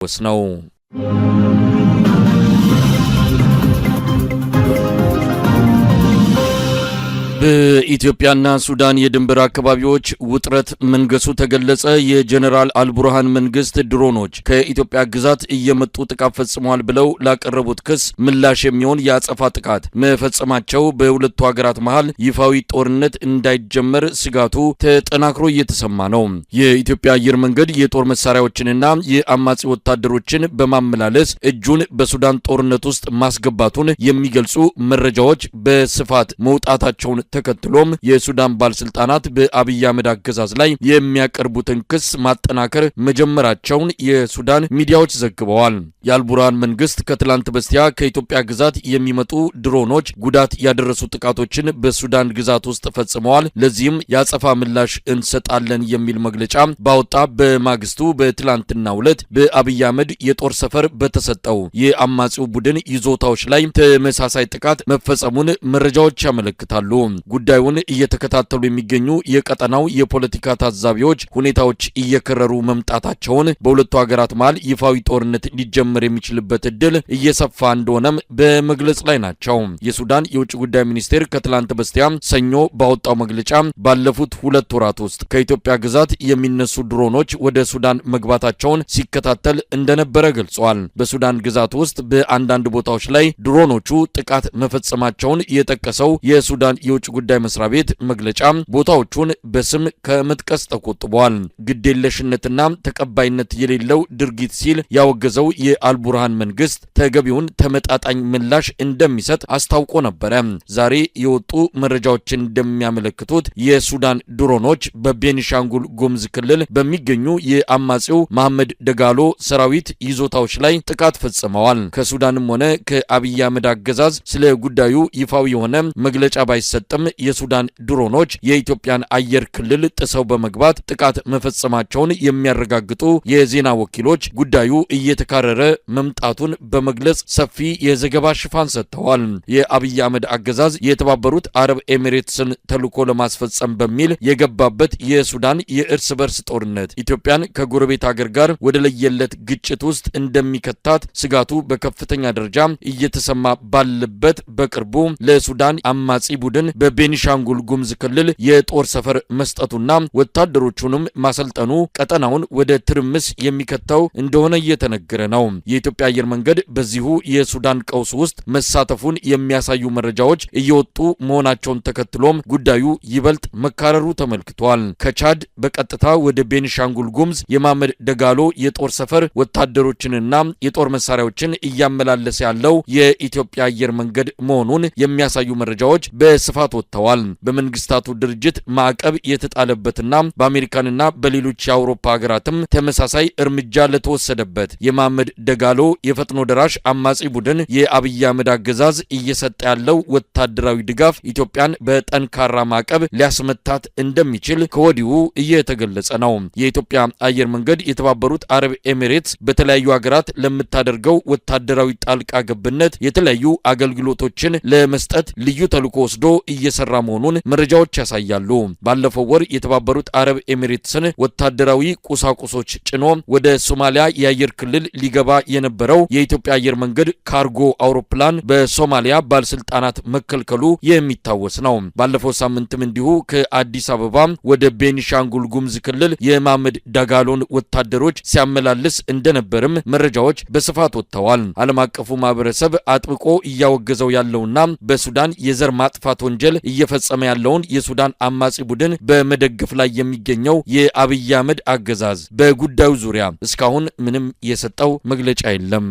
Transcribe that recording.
ወስነው በኢትዮጵያና ሱዳን የድንበር አካባቢዎች ውጥረት መንገሱ ተገለጸ። የጀነራል አልቡርሃን መንግስት ድሮኖች ከኢትዮጵያ ግዛት እየመጡ ጥቃት ፈጽመዋል ብለው ላቀረቡት ክስ ምላሽ የሚሆን የአጸፋ ጥቃት መፈጸማቸው በሁለቱ ሀገራት መሃል ይፋዊ ጦርነት እንዳይጀመር ስጋቱ ተጠናክሮ እየተሰማ ነው። የኢትዮጵያ አየር መንገድ የጦር መሳሪያዎችንና የአማጺ ወታደሮችን በማመላለስ እጁን በሱዳን ጦርነት ውስጥ ማስገባቱን የሚገልጹ መረጃዎች በስፋት መውጣታቸውን ተከትሎም የሱዳን ባለስልጣናት በአብይ አህመድ አገዛዝ ላይ የሚያቀርቡትን ክስ ማጠናከር መጀመራቸውን የሱዳን ሚዲያዎች ዘግበዋል። የአልቡርሃን መንግስት ከትላንት በስቲያ ከኢትዮጵያ ግዛት የሚመጡ ድሮኖች ጉዳት ያደረሱ ጥቃቶችን በሱዳን ግዛት ውስጥ ፈጽመዋል፣ ለዚህም ያጸፋ ምላሽ እንሰጣለን የሚል መግለጫ ባወጣ በማግስቱ በትላንትናው ዕለት በአብይ አህመድ የጦር ሰፈር በተሰጠው የአማጺው ቡድን ይዞታዎች ላይ ተመሳሳይ ጥቃት መፈጸሙን መረጃዎች ያመለክታሉ። ጉዳዩን እየተከታተሉ የሚገኙ የቀጠናው የፖለቲካ ታዛቢዎች ሁኔታዎች እየከረሩ መምጣታቸውን በሁለቱ ሀገራት መሃል ይፋዊ ጦርነት ሊጀመር የሚችልበት እድል እየሰፋ እንደሆነም በመግለጽ ላይ ናቸው። የሱዳን የውጭ ጉዳይ ሚኒስቴር ከትላንት በስቲያ ሰኞ ባወጣው መግለጫ ባለፉት 2 ወራት ውስጥ ከኢትዮጵያ ግዛት የሚነሱ ድሮኖች ወደ ሱዳን መግባታቸውን ሲከታተል እንደነበረ ገልጿል። በሱዳን ግዛት ውስጥ በአንዳንድ ቦታዎች ላይ ድሮኖቹ ጥቃት መፈጸማቸውን የጠቀሰው የሱዳን የውጭ ጉዳይ መስሪያ ቤት መግለጫ ቦታዎቹን በስም ከመጥቀስ ተቆጥቧል። ግዴለሽነትና ተቀባይነት የሌለው ድርጊት ሲል ያወገዘው የአልቡርሃን መንግስት ተገቢውን ተመጣጣኝ ምላሽ እንደሚሰጥ አስታውቆ ነበር። ዛሬ የወጡ መረጃዎች እንደሚያመለክቱት የሱዳን ድሮኖች በቤኒሻንጉል ጉሙዝ ክልል በሚገኙ የአማጺው መሐመድ ደጋሎ ሰራዊት ይዞታዎች ላይ ጥቃት ፈጽመዋል። ከሱዳንም ሆነ ከአብይ አህመድ አገዛዝ ስለ ጉዳዩ ይፋዊ የሆነ መግለጫ ባይሰጥም የሱዳን ድሮኖች የኢትዮጵያን አየር ክልል ጥሰው በመግባት ጥቃት መፈጸማቸውን የሚያረጋግጡ የዜና ወኪሎች ጉዳዩ እየተካረረ መምጣቱን በመግለጽ ሰፊ የዘገባ ሽፋን ሰጥተዋል። የአብይ አህመድ አገዛዝ የተባበሩት አረብ ኤሚሬትስን ተልዕኮ ለማስፈጸም በሚል የገባበት የሱዳን የእርስ በርስ ጦርነት ኢትዮጵያን ከጎረቤት ሀገር ጋር ወደ ለየለት ግጭት ውስጥ እንደሚከታት ስጋቱ በከፍተኛ ደረጃ እየተሰማ ባለበት በቅርቡ ለሱዳን አማጺ ቡድን በቤኒሻንጉል ጉሙዝ ክልል የጦር ሰፈር መስጠቱና ወታደሮቹንም ማሰልጠኑ ቀጠናውን ወደ ትርምስ የሚከተው እንደሆነ እየተነገረ ነው። የኢትዮጵያ አየር መንገድ በዚሁ የሱዳን ቀውስ ውስጥ መሳተፉን የሚያሳዩ መረጃዎች እየወጡ መሆናቸውን ተከትሎም ጉዳዩ ይበልጥ መካረሩ ተመልክቷል። ከቻድ በቀጥታ ወደ ቤኒሻንጉል ጉሙዝ የመሐመድ ደጋሎ የጦር ሰፈር ወታደሮችንና የጦር መሳሪያዎችን እያመላለሰ ያለው የኢትዮጵያ አየር መንገድ መሆኑን የሚያሳዩ መረጃዎች በስፋት ወጥተዋል። በመንግስታቱ ድርጅት ማዕቀብ የተጣለበትና በአሜሪካንና በሌሎች የአውሮፓ ሀገራትም ተመሳሳይ እርምጃ ለተወሰደበት የመሐመድ ደጋሎ የፈጥኖ ደራሽ አማጺ ቡድን የአብይ አህመድ አገዛዝ እየሰጠ ያለው ወታደራዊ ድጋፍ ኢትዮጵያን በጠንካራ ማዕቀብ ሊያስመታት እንደሚችል ከወዲሁ እየተገለጸ ነው። የኢትዮጵያ አየር መንገድ የተባበሩት አረብ ኤሚሬትስ በተለያዩ ሀገራት ለምታደርገው ወታደራዊ ጣልቃ ገብነት የተለያዩ አገልግሎቶችን ለመስጠት ልዩ ተልዕኮ ወስዶ እየሰራ መሆኑን መረጃዎች ያሳያሉ። ባለፈው ወር የተባበሩት አረብ ኤሚሬትስን ወታደራዊ ቁሳቁሶች ጭኖ ወደ ሶማሊያ የአየር ክልል ሊገባ የነበረው የኢትዮጵያ አየር መንገድ ካርጎ አውሮፕላን በሶማሊያ ባለስልጣናት መከልከሉ የሚታወስ ነው። ባለፈው ሳምንትም እንዲሁ ከአዲስ አበባ ወደ ቤኒሻንጉል ጉሙዝ ክልል የመሐመድ ደጋሎን ወታደሮች ሲያመላልስ እንደነበርም መረጃዎች በስፋት ወጥተዋል። ዓለም አቀፉ ማህበረሰብ አጥብቆ እያወገዘው ያለውና በሱዳን የዘር ማጥፋት ወንጀል እየፈጸመ ያለውን የሱዳን አማጺ ቡድን በመደገፍ ላይ የሚገኘው የአብይ አህመድ አገዛዝ በጉዳዩ ዙሪያ እስካሁን ምንም የሰጠው መግለጫ የለም።